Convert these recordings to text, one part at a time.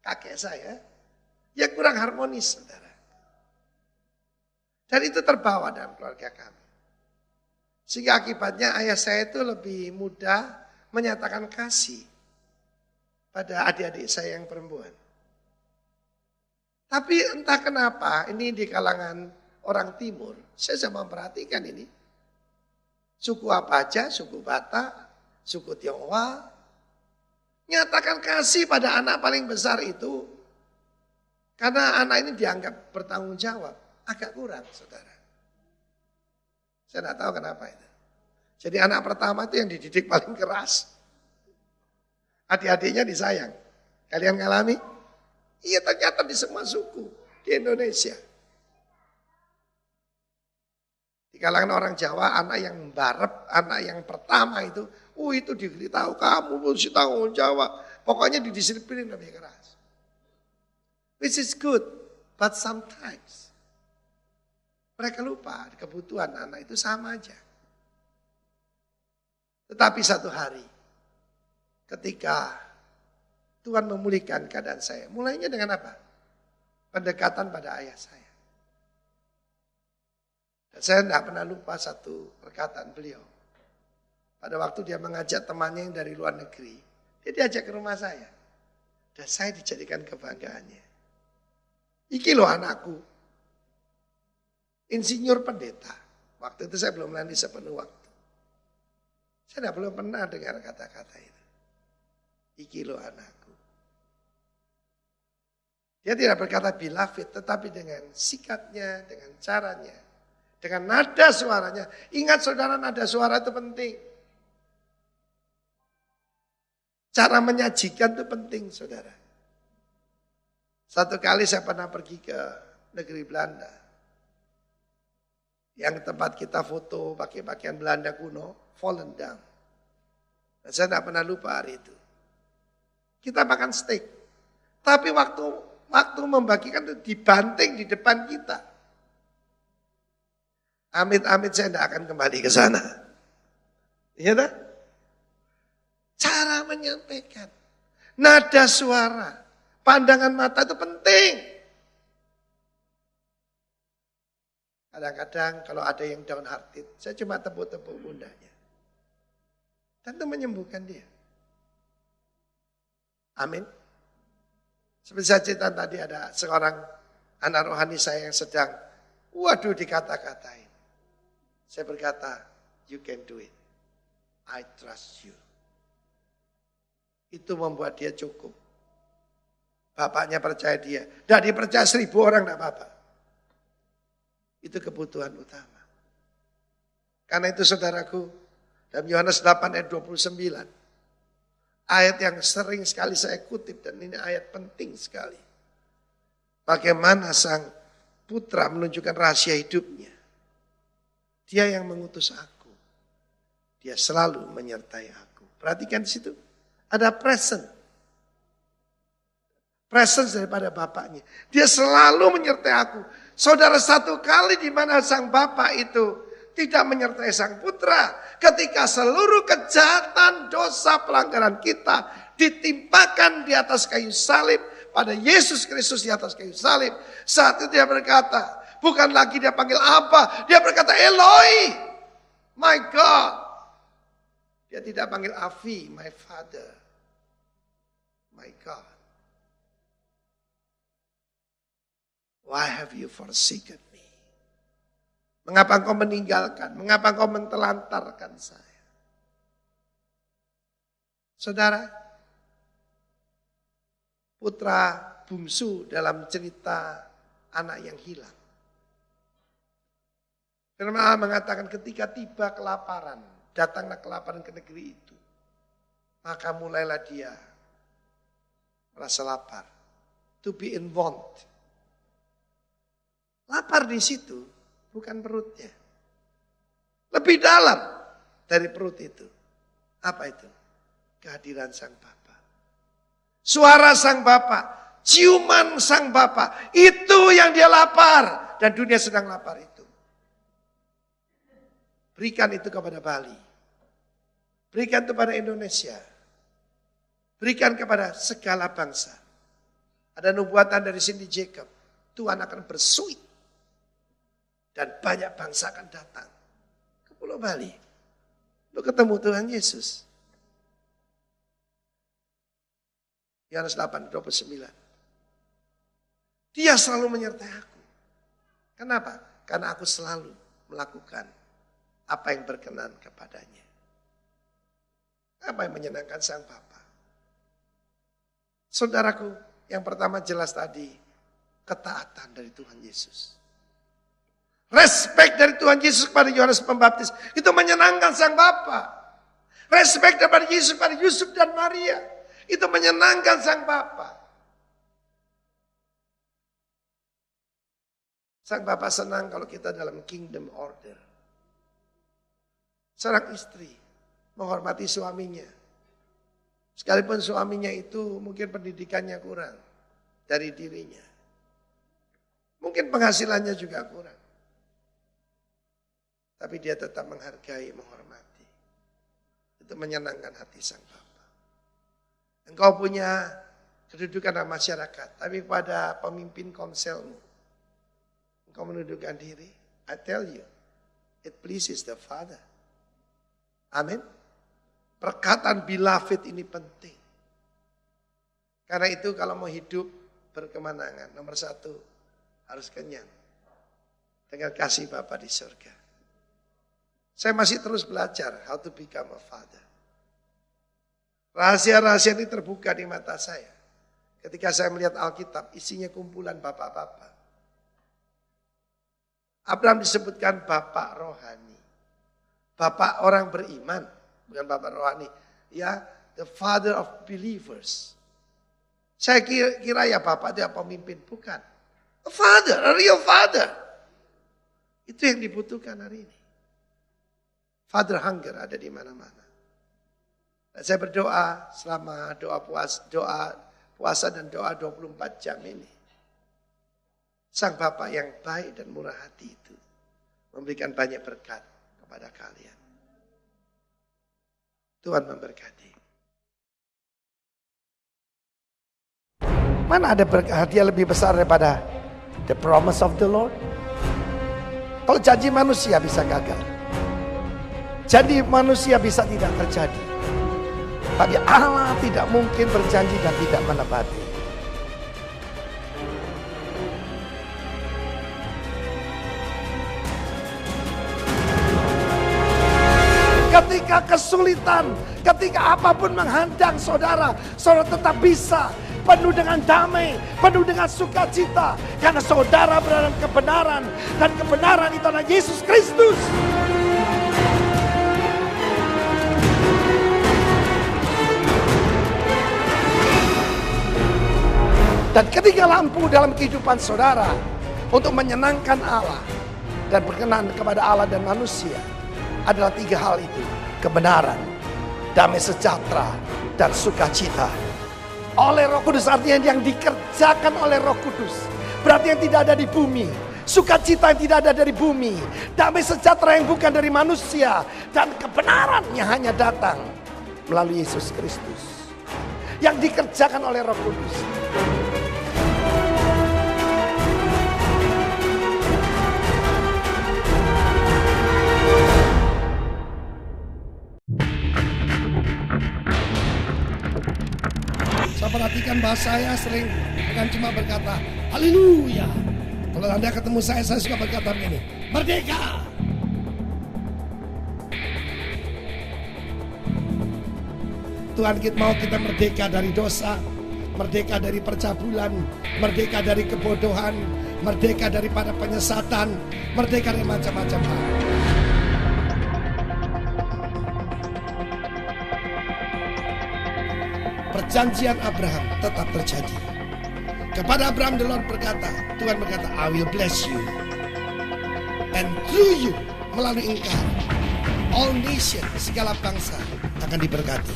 kakek saya, ya kurang harmonis, saudara. Dan itu terbawa dalam keluarga kami. Sehingga akibatnya ayah saya itu lebih mudah menyatakan kasih pada adik-adik saya yang perempuan. Tapi entah kenapa ini di kalangan orang timur, saya sama memperhatikan ini. Suku apa aja, suku Batak, suku Tionghoa, nyatakan kasih pada anak paling besar itu karena anak ini dianggap bertanggung jawab. Agak kurang, saudara. Saya tidak tahu kenapa itu. Jadi anak pertama itu yang dididik paling keras. Adik-adiknya disayang. Kalian ngalami? Iya, ternyata di semua suku di Indonesia. Di kalangan orang Jawa, anak yang barep, anak yang pertama itu diberitahu kamu mesti tanggung jawab. Pokoknya didisiplin lebih keras. Which is good, but sometimes mereka lupa kebutuhan anak itu sama aja. Tetapi satu hari ketika Tuhan memulihkan keadaan saya. Mulainya dengan apa? Pendekatan pada ayah saya. Dan saya tidak pernah lupa satu perkataan beliau. Pada waktu dia mengajak temannya yang dari luar negeri. Dia diajak ke rumah saya. Dan saya dijadikan kebanggaannya. Iki loh anakku. Insinyur pendeta. Waktu itu saya belum melayani sepenuh waktu. Saya belum pernah dengar kata-kata itu. Iki loh anakku. Dia tidak berkata beloved, tetapi dengan sikapnya, dengan caranya, dengan nada suaranya. Ingat saudara, nada suara itu penting. Cara menyajikan itu penting, saudara. Satu kali saya pernah pergi ke negeri Belanda. Yang tempat kita foto pakai pakaian Belanda kuno, Volendam. Dan saya tidak pernah lupa hari itu. Kita makan steak. Tapi waktu membagikan itu dibanting di depan kita. Amit-amit saya tidak akan kembali ke sana. Iya tak? Cara menyampaikan. Nada suara. Pandangan mata itu penting. Kadang-kadang kalau ada yang downhearted, saya cuma tepuk-tepuk pundaknya. Dan itu menyembuhkan dia. Amin. Seperti saya cerita tadi ada seorang anak rohani saya yang sedang, dikata-katain. Saya berkata, you can do it. I trust you. Itu membuat dia cukup. Bapaknya percaya dia. Dan dipercaya 1000 orang enggak apa-apa. Itu kebutuhan utama. Karena itu saudaraku, dalam Yohanes 8 ayat 29. Ayat yang sering sekali saya kutip dan ini ayat penting sekali. Bagaimana sang putra menunjukkan rahasia hidupnya. Dia yang mengutus aku. Dia selalu menyertai aku. Perhatikan di situ. Ada presence. Presence daripada bapaknya. Dia selalu menyertai aku. Saudara, satu kali di mana sang bapak itu tidak menyertai sang putra. Ketika seluruh kejahatan, dosa, pelanggaran kita ditimpakan di atas kayu salib. Pada Yesus Kristus di atas kayu salib. Saat itu dia berkata, bukan lagi dia panggil Abba. Dia berkata Eloi, my God. Dia tidak panggil Avi, my Father, my God. Why have you forsaken me? Mengapa engkau meninggalkan? Mengapa engkau mentelantarkan saya? Saudara, putra bungsu dalam cerita anak yang hilang. Firman Allah mengatakan ketika tiba kelaparan, datanglah kelaparan ke negeri itu. Maka mulailah dia merasa lapar. To be in want. Lapar di situ bukan perutnya. Lebih dalam dari perut itu. Apa itu? Kehadiran sang Bapa. Suara sang Bapa. Ciuman sang Bapa. Itu yang dia lapar. Dan dunia sedang lapar itu. Berikan itu kepada Bali. Berikan kepada Indonesia. Berikan kepada segala bangsa. Ada nubuatan dari Cindy Jacob. Tuhan akan bersuit. Dan banyak bangsa akan datang ke Pulau Bali. Lu ketemu Tuhan Yesus. Yohanes 8:29. Dia selalu menyertai aku. Kenapa? Karena aku selalu melakukan apa yang berkenan kepadanya. Apa yang menyenangkan Sang Bapa? Saudaraku, yang pertama jelas tadi, ketaatan dari Tuhan Yesus. Respect dari Tuhan Yesus kepada Yohanes Pembaptis, itu menyenangkan Sang Bapa. Respect dari Yesus pada Yusuf dan Maria, itu menyenangkan Sang Bapa. Sang Bapa senang kalau kita dalam kingdom order. Seorang istri menghormati suaminya. Sekalipun suaminya itu mungkin pendidikannya kurang dari dirinya. Mungkin penghasilannya juga kurang. Tapi dia tetap menghargai, menghormati. Itu menyenangkan hati Sang Bapa. Engkau punya kedudukan dalam masyarakat, tapi pada pemimpin komselmu, engkau menundukkan diri. I tell you, it pleases the Father. Amin. Perkataan beloved ini penting. Karena itu kalau mau hidup berkemenangan, nomor satu harus kenyang dengan kasih Bapa di surga. Saya masih terus belajar how to become a father. Rahasia-rahasia ini terbuka di mata saya. Ketika saya melihat Alkitab, isinya kumpulan bapak-bapak. Abraham disebutkan bapak rohani. Bapak orang beriman, bukan bapak rohani. Ya, the father of believers. Saya kira ya bapak dia pemimpin, bukan. A father, a real father. Itu yang dibutuhkan hari ini. Father hunger ada di mana-mana. Dan saya berdoa selama doa puasa dan doa 24 jam ini. Sang Bapa yang baik dan murah hati itu memberikan banyak berkat kepada kalian. Tuhan memberkati. Mana ada hadiah lebih besar daripada the promise of the Lord? Kalau janji manusia bisa gagal. Janji manusia bisa tidak terjadi. Tapi Allah tidak mungkin berjanji dan tidak menepati. Ketika kesulitan, ketika apapun menghadang saudara, saudara tetap bisa penuh dengan damai, penuh dengan sukacita. Karena saudara berada dalam kebenaran, dan kebenaran itu adalah Yesus Kristus. Dan ketika lampu dalam kehidupan saudara untuk menyenangkan Allah dan berkenan kepada Allah dan manusia adalah 3 hal itu. Kebenaran, damai sejahtera, dan sukacita. Oleh Roh Kudus, artinya yang dikerjakan oleh Roh Kudus. Berarti yang tidak ada di bumi. Sukacita yang tidak ada dari bumi. Damai sejahtera yang bukan dari manusia. Dan kebenaran yang hanya datang melalui Yesus Kristus. Yang dikerjakan oleh Roh Kudus. Saya perhatikan bahasa saya sering bukan cuma berkata haleluya. Kalau Anda ketemu saya suka berkata begini, merdeka. Tuhan kita mau kita merdeka dari dosa, merdeka dari percabulan, merdeka dari kebodohan, merdeka daripada penyesatan, merdeka dari macam-macam hal. Perjanjian Abraham tetap terjadi. Kepada Abraham the Lord berkata, Tuhan berkata, I will bless you. And through you, melalui engkau, all nations, segala bangsa akan diberkati.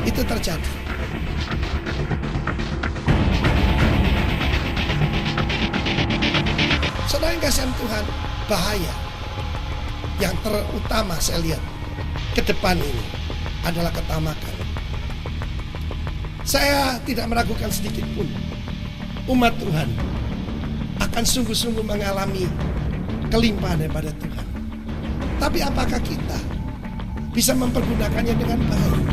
Itu terjadi. Saudara yang kasihan Tuhan, bahaya yang terutama saya lihat ke depan ini adalah ketamakan. Saya tidak meragukan sedikit pun umat Tuhan akan sungguh-sungguh mengalami kelimpahan daripada Tuhan. Tapi apakah kita bisa mempergunakannya dengan baik?